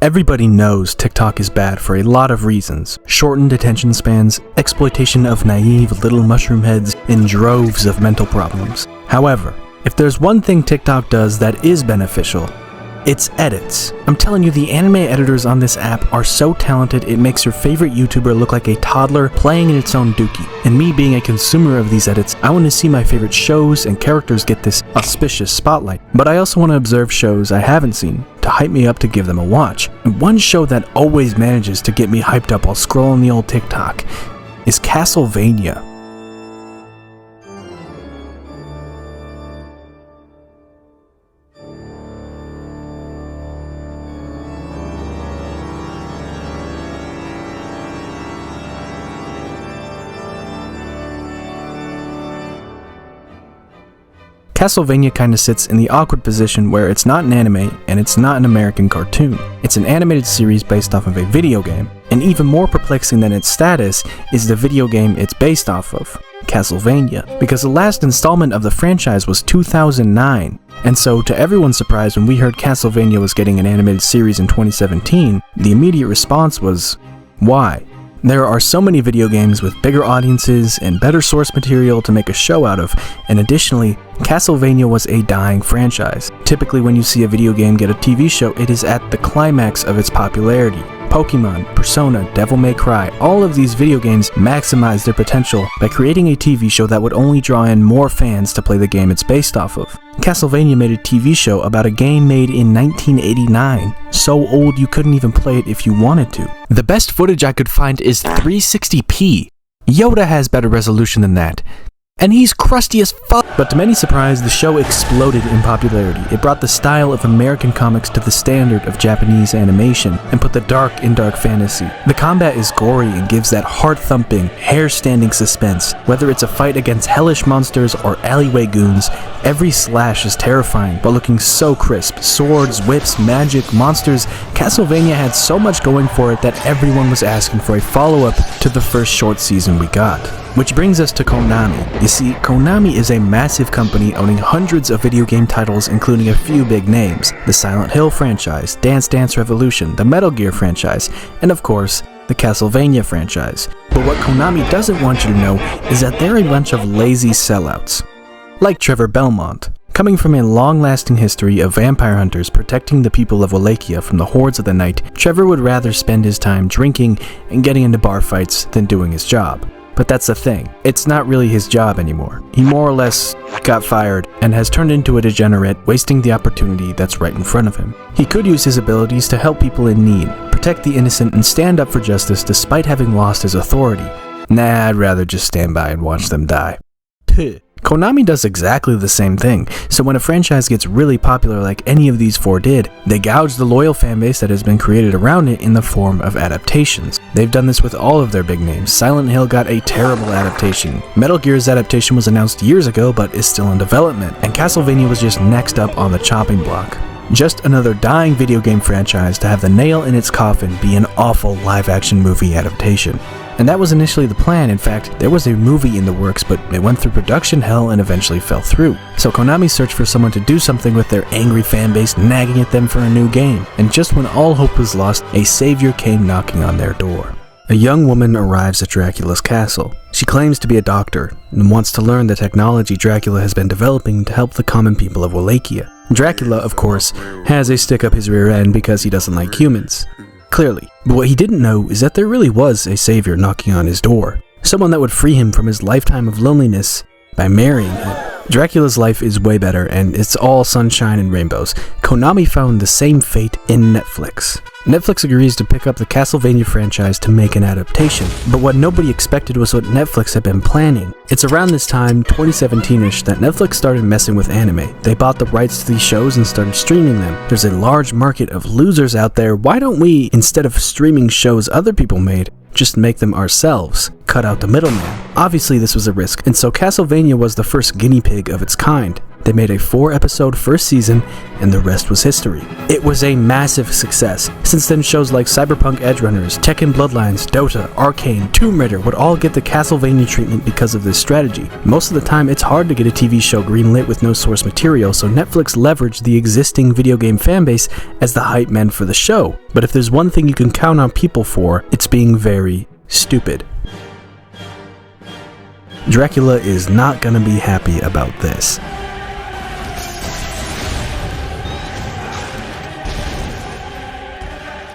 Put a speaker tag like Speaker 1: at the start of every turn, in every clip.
Speaker 1: Everybody knows TikTok is bad for a lot of reasons. Shortened attention spans, exploitation of naive little mushroom heads, and droves of mental problems. However, if there's one thing TikTok does that is beneficial, it's edits. I'm telling you, the anime editors on this app are so talented it makes your favorite YouTuber look like a toddler playing in its own dookie. And me being a consumer of these edits, I want to see my favorite shows and characters get this auspicious spotlight. But I also want to observe shows I haven't seen, to hype me up to give them a watch. And one show that always manages to get me hyped up while scrolling the old TikTok is Castlevania. Castlevania kinda sits in the awkward position where it's not an anime and it's not an American cartoon. It's an animated series based off of a video game, and even more perplexing than its status is the video game it's based off of, Castlevania, because the last installment of the franchise was 2009, and so to everyone's surprise when we heard Castlevania was getting an animated series in 2017, the immediate response was, why? There are so many video games with bigger audiences and better source material to make a show out of, and additionally, Castlevania was a dying franchise. Typically when you see a video game get a TV show, it is at the climax of its popularity. Pokemon, Persona, Devil May Cry, all of these video games maximize their potential by creating a TV show that would only draw in more fans to play the game it's based off of. Castlevania made a TV show about a game made in 1989, so old you couldn't even play it if you wanted to. The best footage I could find is 360p. Yoda has better resolution than that. And he's crusty as fuck. But to many surprise, the show exploded in popularity. It brought the style of American comics to the standard of Japanese animation, and put the dark in dark fantasy. The combat is gory and gives that heart-thumping, hair-standing suspense. Whether it's a fight against hellish monsters or alleyway goons, every slash is terrifying, but looking so crisp. Swords, whips, magic, monsters. Castlevania had so much going for it that everyone was asking for a follow-up to the first short season we got. Which brings us to Konami. You see, Konami is a massive company owning hundreds of video game titles, including a few big names: the Silent Hill franchise, Dance Dance Revolution, the Metal Gear franchise, and of course, the Castlevania franchise. But what Konami doesn't want you to know is that they're a bunch of lazy sellouts. Like Trevor Belmont. Coming from a long-lasting history of vampire hunters protecting the people of Wallachia from the hordes of the night, Trevor would rather spend his time drinking and getting into bar fights than doing his job. But that's the thing, it's not really his job anymore. He more or less got fired and has turned into a degenerate, wasting the opportunity that's right in front of him. He could use his abilities to help people in need, protect the innocent, and stand up for justice despite having lost his authority. Nah, I'd rather just stand by and watch them die. Puh. Konami does exactly the same thing, so when a franchise gets really popular like any of these four did, they gouge the loyal fanbase that has been created around it in the form of adaptations. They've done this with all of their big names. Silent Hill got a terrible adaptation. Metal Gear's adaptation was announced years ago but is still in development, and Castlevania was just next up on the chopping block. Just another dying video game franchise to have the nail in its coffin be an awful live-action movie adaptation. And that was initially the plan. In fact, there was a movie in the works, but it went through production hell and eventually fell through. So Konami searched for someone to do something with their angry fanbase nagging at them for a new game. And just when all hope was lost, a savior came knocking on their door. A young woman arrives at Dracula's castle. She claims to be a doctor and wants to learn the technology Dracula has been developing to help the common people of Wallachia. Dracula, of course, has a stick up his rear end because he doesn't like humans. Clearly. But what he didn't know is that there really was a savior knocking on his door. Someone that would free him from his lifetime of loneliness by marrying him. Dracula's life is way better, and it's all sunshine and rainbows. Konami found the same fate in Netflix. Netflix agrees to pick up the Castlevania franchise to make an adaptation, but what nobody expected was what Netflix had been planning. It's around this time, 2017-ish, that Netflix started messing with anime. They bought the rights to these shows and started streaming them. There's a large market of losers out there. Why don't we, instead of streaming shows other people made, just make them ourselves? Cut out the middleman. Obviously this was a risk, and so Castlevania was the first guinea pig of its kind. They made a 4-episode first season, and the rest was history. It was a massive success. Since then, shows like Cyberpunk Edgerunners, Tekken Bloodlines, Dota, Arcane, Tomb Raider would all get the Castlevania treatment because of this strategy. Most of the time, it's hard to get a TV show greenlit with no source material, so Netflix leveraged the existing video game fanbase as the hype men for the show. But if there's one thing you can count on people for, it's being very stupid. Dracula is not gonna be happy about this.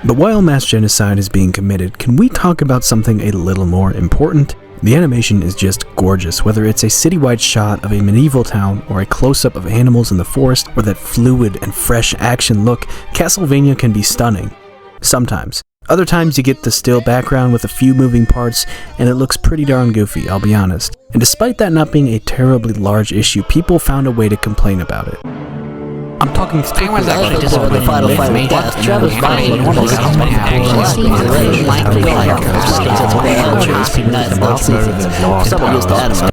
Speaker 1: But while mass genocide is being committed, can we talk about something a little more important? The animation is just gorgeous, whether it's a citywide shot of a medieval town, or a close-up of animals in the forest, or that fluid and fresh action look. Castlevania can be stunning. Sometimes. Other times you get the still background with a few moving parts, and it looks pretty darn goofy, I'll be honest. And despite that not being a terribly large issue, people found a way to complain about it. I'm talking strictly about the final fight with Death. Trevor's body and one of the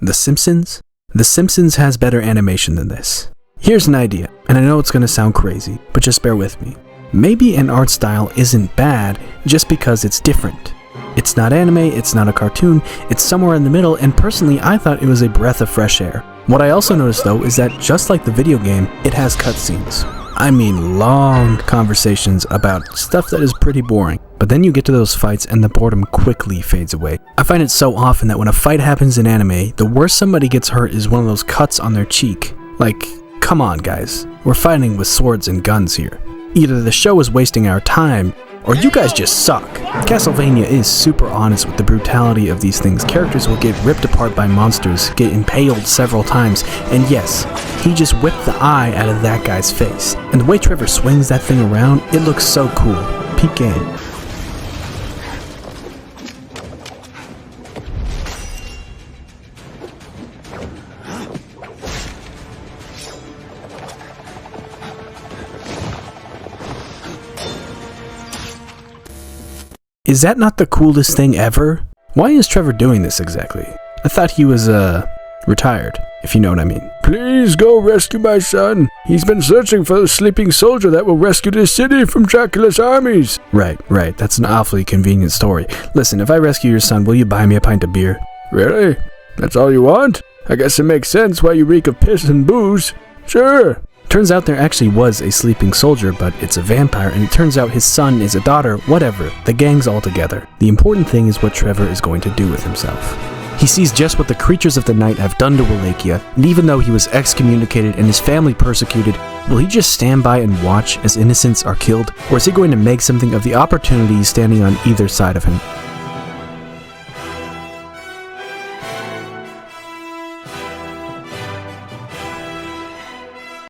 Speaker 1: The Simpsons? The Simpsons has better animation than this. Here's an idea, and I know it's gonna sound crazy, but just bear with me. Maybe an art style isn't bad just because it's different. It's not anime, it's not a cartoon, it's somewhere in the middle, and personally I thought it was a breath of fresh air. What I also noticed though is that just like the video game, it has cutscenes. I mean long conversations about stuff that is pretty boring. But then you get to those fights and the boredom quickly fades away. I find it so often that when a fight happens in anime, the worst somebody gets hurt is one of those cuts on their cheek. Like, come on guys, we're fighting with swords and guns here. Either the show is wasting our time, or you guys just suck. Castlevania is super honest with the brutality of these things. Characters will get ripped apart by monsters, get impaled several times, and yes, he just whipped the eye out of that guy's face. And the way Trevor swings that thing around, it looks so cool. Peak game. Is that not the coolest thing ever? Why is Trevor doing this exactly? I thought he was, retired, if you know what I mean.
Speaker 2: Please go rescue my son. He's been searching for the sleeping soldier that will rescue this city from Dracula's armies.
Speaker 1: Right. That's an awfully convenient story. Listen, if I rescue your son, will you buy me a pint of beer?
Speaker 2: Really? That's all you want? I guess it makes sense why you reek of piss and booze. Sure.
Speaker 1: Turns out there actually was a sleeping soldier, but it's a vampire, and it turns out his son is a daughter, whatever. The gang's all together. The important thing is what Trevor is going to do with himself. He sees just what the creatures of the night have done to Wallachia, and even though he was excommunicated and his family persecuted, will he just stand by and watch as innocents are killed? Or is he going to make something of the opportunities standing on either side of him?